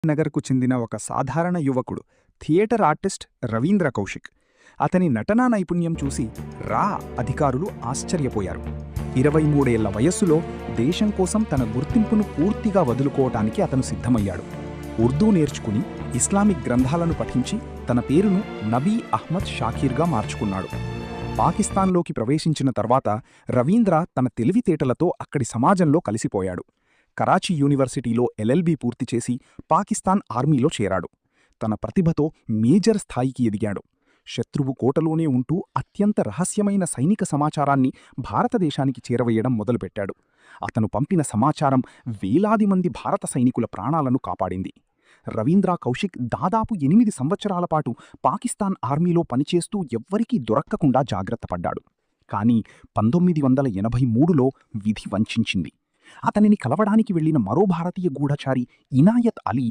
నగర్కు చెందిన ఒక సాధారణ యువకుడు, థియేటర్ ఆర్టిస్ట్ రవీంద్ర కౌశిక్. అతని నటనా నైపుణ్యం చూసి అధికారులు ఆశ్చర్యపోయారు. 23 ఏళ్ల వయస్సులో దేశం కోసం తన గుర్తింపును పూర్తిగా వదులుకోవటానికి అతను సిద్ధమయ్యాడు. ఉర్దూ నేర్చుకుని ఇస్లామిక్ గ్రంథాలను పఠించి తన పేరును నబీ అహ్మద్ షాకీర్గా మార్చుకున్నాడు. పాకిస్తాన్లోకి ప్రవేశించిన తర్వాత రవీంద్ర తన తెలివితేటలతో అక్కడి సమాజంలో కలిసిపోయాడు. కరాచీ యూనివర్సిటీలో ఎల్ఎల్బీ పూర్తి చేసి పాకిస్తాన్ ఆర్మీలో చేరాడు. తన ప్రతిభతో మేజర్ స్థాయికి ఎదిగాడు. శత్రువు కోటలోనే ఉంటూ అత్యంత రహస్యమైన సైనిక సమాచారాన్ని భారతదేశానికి చేరవేయడం మొదలుపెట్టాడు. అతను పంపిన సమాచారం వేలాది మంది భారత సైనికుల ప్రాణాలను కాపాడింది. రవీంద్ర కౌశిక్ దాదాపు 8 సంవత్సరాల పాటు పాకిస్తాన్ ఆర్మీలో పనిచేస్తూ ఎవ్వరికీ దొరక్కకుండా జాగ్రత్తపడ్డాడు. కానీ 1983లో విధి వంచింది. అతనిని కలవడానికి వెళ్లిన మరో భారతీయ గూఢచారి ఇనాయత్ అలీ